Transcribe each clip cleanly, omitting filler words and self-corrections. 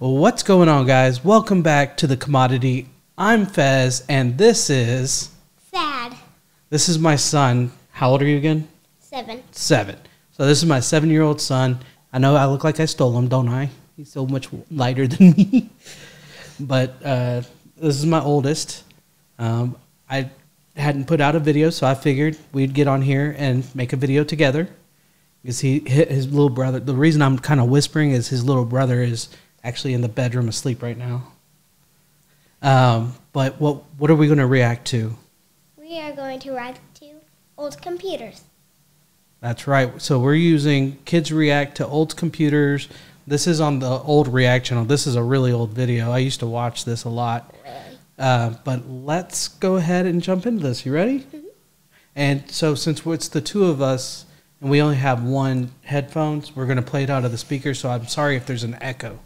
Well, what's going on, guys? Welcome back to The Commodity. I'm Fez, and this is... Sad. This is my son. How old are you again? 7. 7. So this is my 7-year-old son. I know I look like I stole him, don't I? He's so much lighter than me. But this is my oldest. I hadn't put out a video, so I figured we'd get on here and make a video together. Because his little brother... The reason I'm kind of whispering is his little brother is... actually in the bedroom asleep right now. But what are we going to react to? We are going to react to old computers. That's right. So we're using Kids React to Old Computers. This is on the old React channel. This is a really old video. I used to watch this a lot. Really? But let's go ahead and jump into this. You ready? Mm-hmm. And so since it's the two of us and we only have one headphones, we're going to play it out of the speaker. So I'm sorry if there's an echo.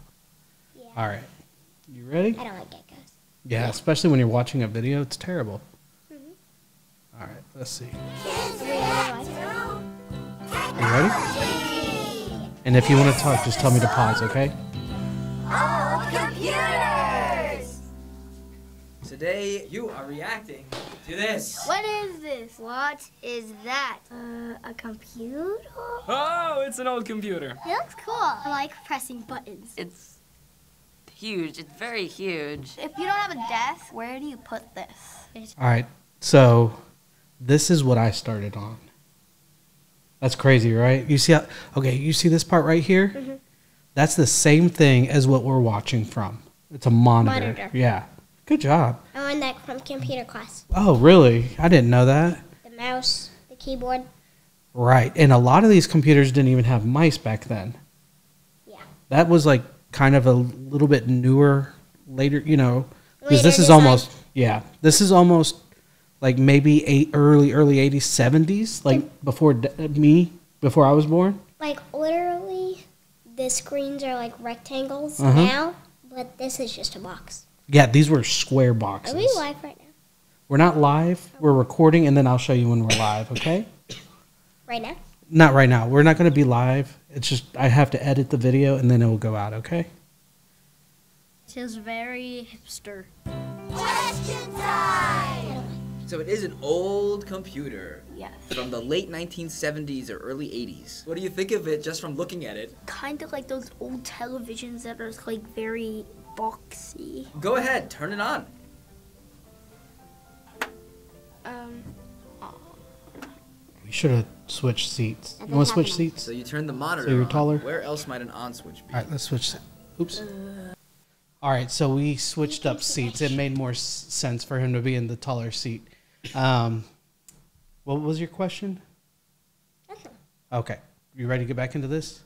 All right. You ready? I don't like geckos. Yeah, especially when you're watching a video. It's terrible. Mm-hmm. All right, let's see. You ready? And if you want to talk, just tell me to pause, okay? Old computers! Today, you are reacting to this. What is this? What is that? A computer? Oh, it's an old computer. It looks cool. I like pressing buttons. It's huge. It's very huge. If you don't have a desk, where do you put this? All right, so this is what I started on. That's crazy, right? You see how, okay, you see this part right here? Mm-hmm. That's the same thing as what we're watching from. It's a monitor. Yeah. Good job. I learned that from computer class. Oh, really? I didn't know that. The mouse, the keyboard. Right, and a lot of these computers didn't even have mice back then. Yeah. That was like kind of a little bit newer, later, you know, because this is design. almost, yeah, this is almost like maybe early 80s, 70s, like before I was born. Like literally, the screens are like rectangles now, but this is just a box. Yeah, these were square boxes. Are we live right now? We're not live. We're recording, and then I'll show you when we're live, okay? Right now? Not right now. We're not going to be live. It's just I have to edit the video, and then it will go out, okay? It is very hipster. Question time! So it is an old computer. Yes. From the late 1970s or early 80s. What do you think of it just from looking at it? Kind of like those old televisions that are like very boxy. Go ahead, turn it on. We should have switched seats. You want to switch seats? So you turn the monitor So you're on. taller? Where else might an on switch be? All right, let's switch. Oops. All right, so we switched up seats. It made more sense for him to be in the taller seat. What was your question? Nothing. Okay. You ready to get back into this?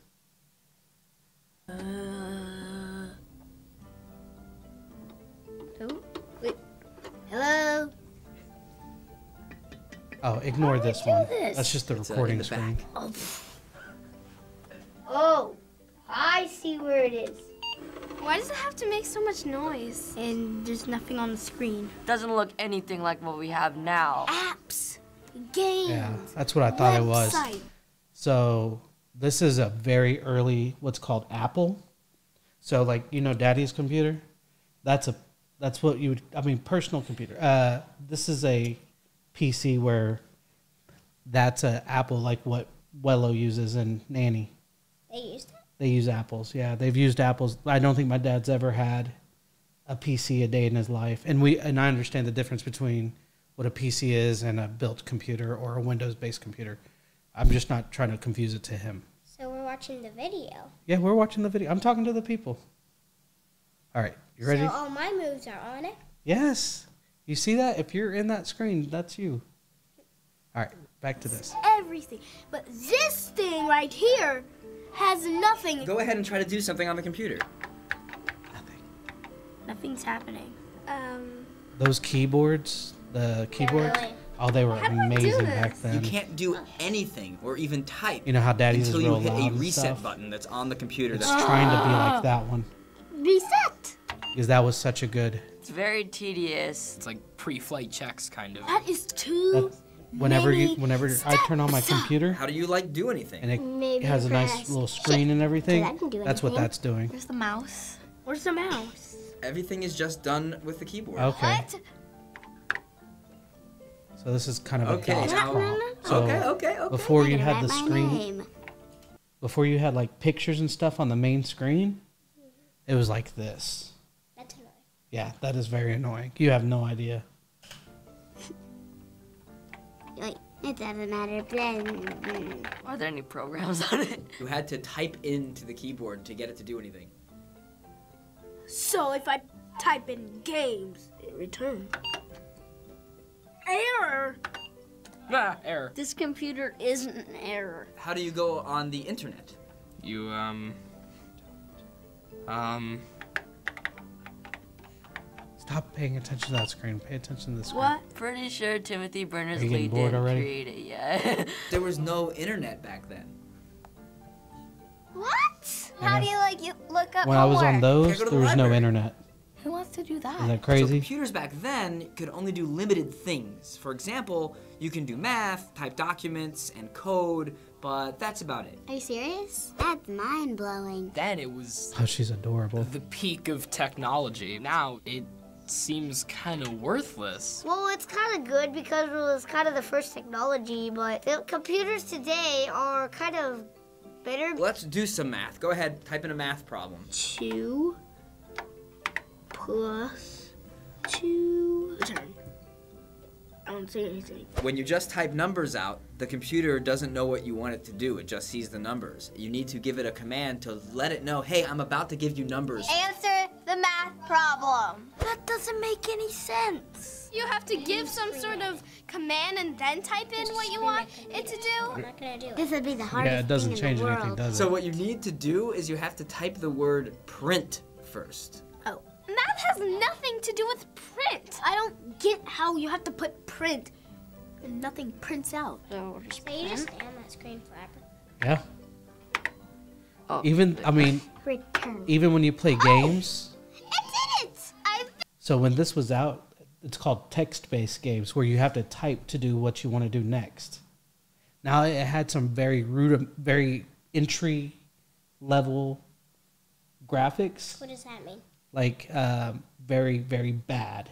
Wait. Hello? Oh, ignore this one. this? That's just the It's, in recording the screen. back. Oh, I see where it is. Why does it have to make so much noise? And there's nothing on the screen. Doesn't look anything like what we have now. Apps, games, Yeah, that's what I thought it was. website. So this is a very early, what's called Apple. So like, you know, Daddy's computer? That's what you would, I mean, personal computer. This is a PC where that's a Apple, like what Wello uses in Nanny. They used it. They use apples. Yeah, they've used apples. I don't think my dad's ever had a PC a day in his life. And I understand the difference between what a PC is and a built computer or a Windows-based computer. I'm just not trying to confuse it to him. So we're watching the video. Yeah, we're watching the video. I'm talking to the people. All right, you ready? So all my moves are on it. Yes. You see that? If you're in that screen, that's you. All right, back to this. Everything. But this thing right here has nothing. Go ahead and try to do something on the computer. Nothing. Nothing's happening. Those keyboards, the keyboards, really- oh, they were How do I do amazing this? back then. You can't do anything or even type You know how Daddy's is until you real hit loud a and reset stuff? button that's on the computer. It's That's trying to be like that one Reset. because that was such a good. It's very tedious. It's like pre-flight checks, kind of. That is too. Whenever many I turn on my computer How do you like do anything? and it Maybe has a nice press little screen and everything, I can do that's what anything. that's doing. Where's the mouse? Where's the mouse? Everything is just done with the keyboard. Okay. What? So this is kind of a Okay, DOS now- prompt. So Okay. before you had the screen, before you had like pictures and stuff on the main screen, it was like this. That's annoying. Yeah, that is very annoying. You have no idea. Wait, it doesn't matter. Are there any programs on it? You had to type into the keyboard to get it to do anything. So if I type in games, it returns. Error! Ah, error. This computer isn't an error. How do you go on the internet? You, Stop paying attention to that screen. Pay attention to the screen. What? Pretty sure Timothy Are Berners-Lee you getting bored didn't already? create it yet. There was no internet back then. What? How do you look up When I was on Okay, those, go to the there was no library. internet. Who wants to do that? Is that So crazy? computers back then could only do limited things. For example, you can do math, type documents, and code, but that's about it. Are you serious? That's mind-blowing. then it was Oh, she's adorable. the peak of technology. Now it seems kind of worthless. Well, it's kind of good because it was kind of the first technology, but the computers today are kind of better. Let's do some math. Go ahead, type in a math problem. 2 plus 2. Return. I don't see anything. When you just type numbers out, the computer doesn't know what you want it to do. It just sees the numbers. You need to give it a command to let it know, hey, I'm about to give you numbers. Answer the math problem. That doesn't make any sense. You have to give some sort of command and then type in what you want it to do. I'm not gonna do it. This would be the hardest Yeah, it doesn't thing change in the anything, world. does So it? what you need to do is you have to type the word print first. Oh. Math has nothing to do with print. I don't get how you have to put print and nothing prints out. So you just stay on that screen forever. Yeah. Oh. Even, I mean, Return. even when you play games. It did it! So when this was out, it's called text-based games where you have to type to do what you want to do next. Now it had some very entry level graphics, What does that mean? like very bad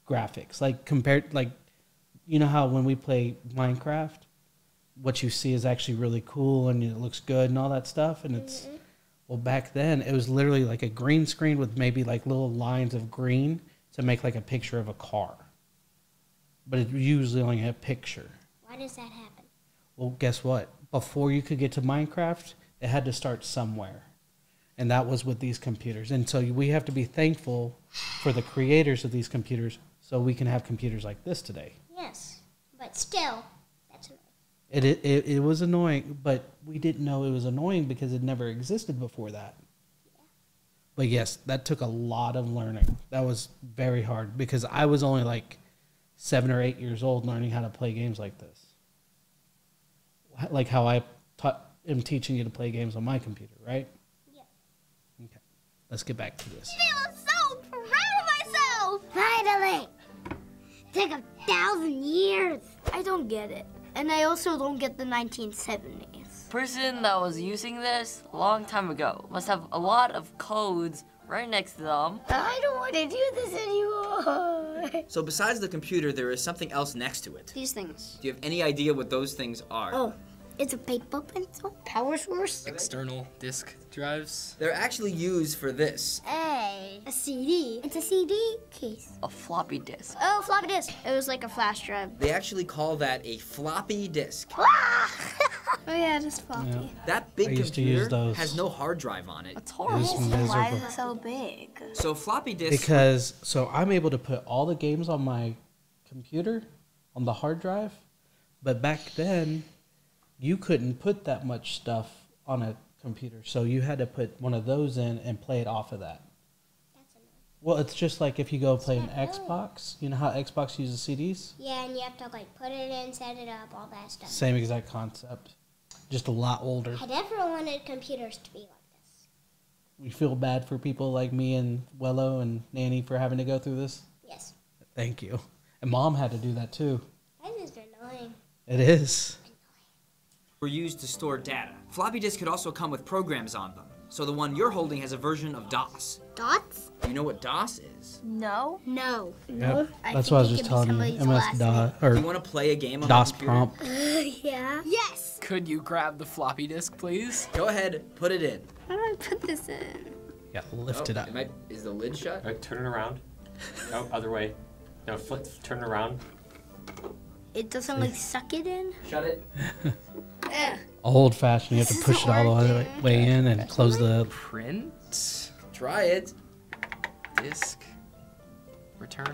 graphics. Like compared, like you know how when we play Minecraft, what you see is actually really cool and it looks good and all that stuff, and it's well back then it was literally like a green screen with maybe like little lines of green to make like a picture of a car. But it usually only had a picture. Why does that happen? Well, guess what? Before you could get to Minecraft, it had to start somewhere. And that was with these computers. And so we have to be thankful for the creators of these computers so we can have computers like this today. Yes, but still, that's annoying. It was annoying, but we didn't know it was annoying because it never existed before that. But yes, that took a lot of learning. That was very hard because I was only like 7 or 8 years old learning how to play games like this. Like how I am teaching you to play games on my computer, right? Yeah. Okay. Let's get back to this. I feel so proud of myself! Finally! Took 1,000 years. I don't get it. And I also don't get the 1970s. Person that was using this a long time ago must have a lot of codes right next to them. I don't want to do this anymore. So besides the computer, there is something else next to it. These things. Do you have any idea what those things are? Oh, it's a paper pencil. Power source. External disk drives. They're actually used for this. A CD. It's a CD case. A floppy disk. Oh, floppy disk. It was like a flash drive. They actually call that a floppy disk. Oh yeah, just floppy. Yeah. That big I used to use computer those. has no hard drive on it. That's It horrible. was miserable. Why is it so big? So floppy disks. Because so I'm able to put all the games on my computer on the hard drive, but back then you couldn't put that much stuff on a computer, so you had to put one of those in and play it off of that. That's annoying. Well, it's just like if you go play an Yeah, Xbox. You know how Xbox uses CDs? Yeah, and you have to like put it in, set it up, all that stuff. Same exact concept, just a lot older. I never wanted computers to be like this. We feel bad for people like me and Wello and Nanny for having to go through this. Yes. Thank you. And Mom had to do that too. That is annoying. It is. Were used to store data. Floppy disks could also come with programs on them. So the one you're holding has a version of DOS. Dots? Do you know what DOS is? No. No. Yep. That's what I was just telling you. MS-DOS Do or you want to play a game on DOS the computer? prompt. Yeah. Yes. Could you grab the floppy disk, please? Go ahead, put it in. How do I put this in? Yeah, lift it up. Is the lid shut? All right, turn it around. No, other way. No, turn it around. It doesn't like suck it in. Shut it. Old fashioned. You have to This push it isn't all the working. way in and close the. Print. Try it. Disk. Return.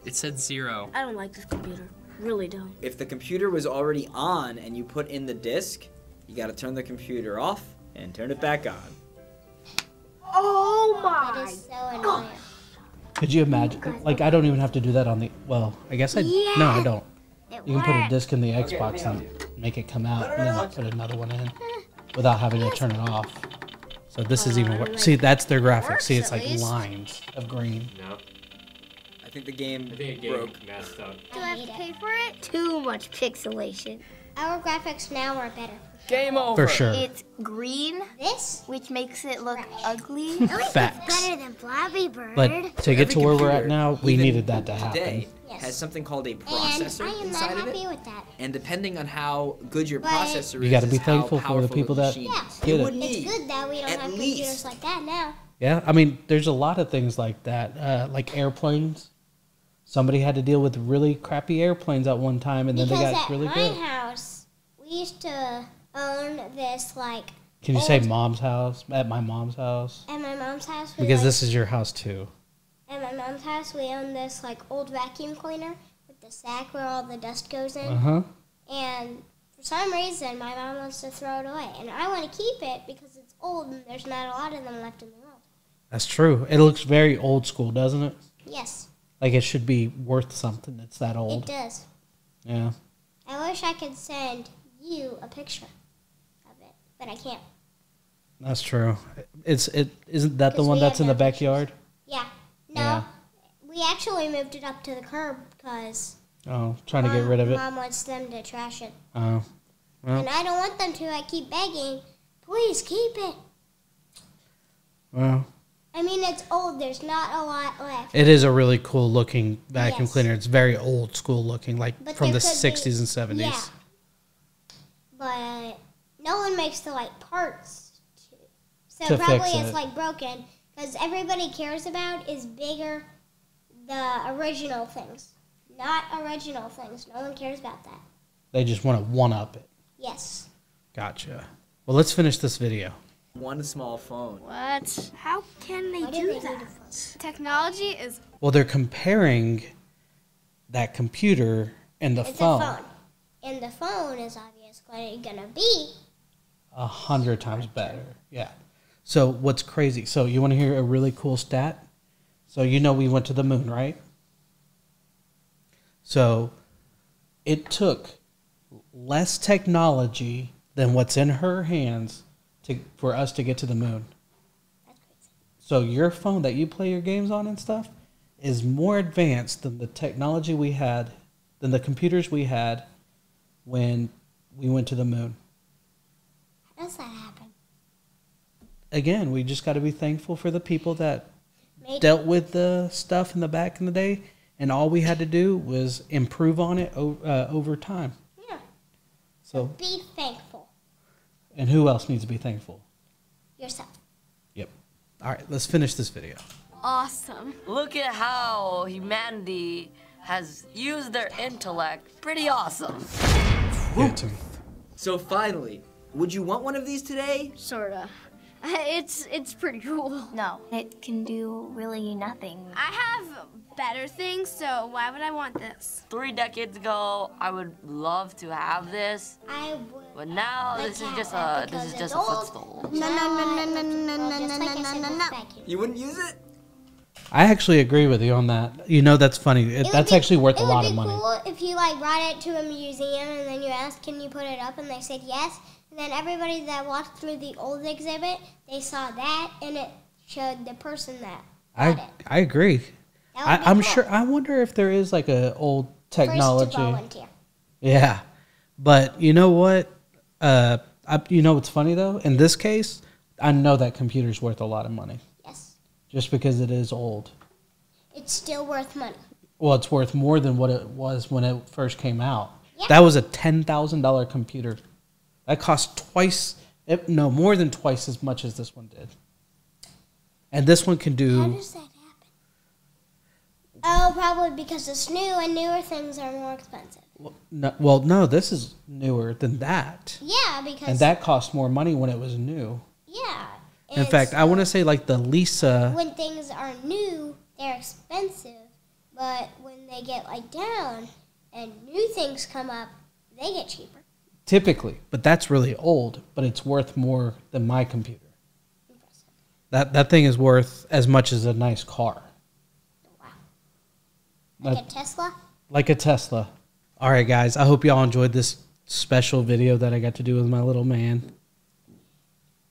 It said 0. I don't like this computer. Really don't. If the computer was already on and you put in the disk, you got to turn the computer off and turn it back on. Oh That my! is so annoying. Could you imagine? Like, I don't even have to do that on the. Well, I guess I. No, I don't. You can put a disc in the Xbox and make it come out, and then put another one in without having to turn it off. So this is even worse. See, that's their graphics. See, it's like lines of green. No, I think the game I think it broke. messed up. Do I have to pay for it? Too much pixelation. Our graphics now are better. Game over. For sure. It's green, This? which makes it look ugly. Facts. Better than Flappy Bird. But to get to Every where we're at computer, now, we even needed that to happen. Today Yes. has something called a And processor I am not inside of happy it. with that. And depending on how good your But- processor is, You got to be is how thankful for the powerful people that machine Yeah. is. get You it. would It's need good that we don't at have computers least like that now. Yeah, I mean, there's a lot of things like that, like airplanes. Somebody had to deal with really crappy airplanes at one time, and then Because they got at really my good. house, we used to own this like. Can you say old- mom's house? At my mom's house? At my mom's house, we Because like, this is your house too. at my mom's house, we own this like old vacuum cleaner with the sack where all the dust goes in. Uh huh. And for some reason, my mom wants to throw it away, and I want to keep it because it's old and there's not a lot of them left in the world. That's true. It looks very old school, doesn't it? Yes, Like it should be worth something. It's that it old. does. Yeah. I wish I could send you a picture of it, but I can't. That's true. Isn't that the 'Cause one we that's had in the no pictures. backyard? Yeah. No. Yeah. We actually moved it up to the curb because Oh, trying to get rid of it. Mom wants them to trash it. Oh. Well, And I don't want them to. I keep begging, please keep it. well, I mean, it's old. There's not a lot left. it is a really cool looking vacuum Yes. cleaner. It's very old school looking, like But from there the could be- 60s and 70s. Yeah. But no one makes the like parts. So To probably fix it's it. like broken because everybody cares about is bigger the original things. Not original things. No one cares about that. They just want to one up it. Yes. Gotcha. Well, let's finish this video. one small phone. What? How can they Why do do they need that? a phone? Technology is Well, they're comparing that computer and the It's phone a phone. And the phone is obviously going to be 100 times better. Yeah. So what's crazy? So you want to hear a really cool stat? So you know we went to the moon, right? So it took less technology than what's in her hands for us to get to the moon. that's crazy. So your phone that you play your games on and stuff is more advanced than the technology we had, than the computers we had when we went to the moon. How does that happen? Again, we just got to be thankful for the people that Maybe. dealt with the stuff in the back in the day, and all we had to do was improve on it over time. Yeah. So, Be thankful. and who else needs to be thankful? Yourself. Yep. All right, let's finish this video. awesome. Look at how humanity has used their intellect. Pretty awesome. Give it to me. So finally, would you want one of these today? Sorta. It's pretty cool. No, it can do really nothing. I have better things, so why would I want this? 3 decades ago, I would love to have this, I would. but now like this to is have just that a because this is it's just a old. footstool. No, Just like I said with no. vacuum. You wouldn't use it? I actually agree with you on that. You know, that's funny. It would That's be- actually worth a lot of It would money. be cool if you like brought it to a museum and then you asked, "Can you put it up?" and they said yes. And then everybody that walked through the old exhibit, they saw that and it showed the person that bought it. I agree. That would be I'm cool. sure. I wonder if there is like a old First technology. to volunteer. Yeah, but you know what? You know what's funny though? In this case, I know that computer's worth a lot of money. Yes. just because it is old. It's still worth money. Well, it's worth more than what it was when it first came out. Yeah. That was a $10,000 computer. That cost more than twice as much as this one did. And this one can How do. does that happen? Oh, probably because it's new and newer things are more expensive. No, this is newer than that. Yeah, because... And that cost more money when it was new. Yeah. In fact, I want to say like the Lisa. When things are new, they're expensive. But when they get like down and new things come up, they get cheaper. Typically, but that's really old, but it's worth more than my computer. Impressive. That thing is worth as much as a nice car. Wow. Like That- a Tesla? Like a Tesla. All right, guys, I hope y'all enjoyed this special video that I got to do with my little man.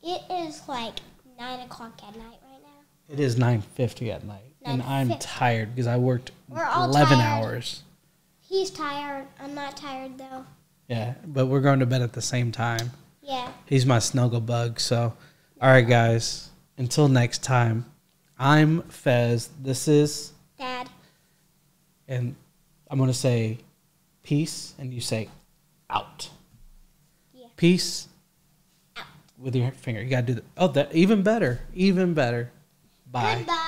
It is like 9 o'clock at night right now. It is 9:50 at night, and I'm 9:50. tired because I worked We're all 11 tired. hours. He's tired. I'm not tired though. Yeah, but we're going to bed at the same time. Yeah. He's my snuggle bug. So, all right, guys. Until next time, I'm Fez. This is, Dad. and I'm going to say peace, and you say out. Yeah. Peace. Out. With your finger. You got to do that. Oh, that even better. Even better. Bye. Goodbye.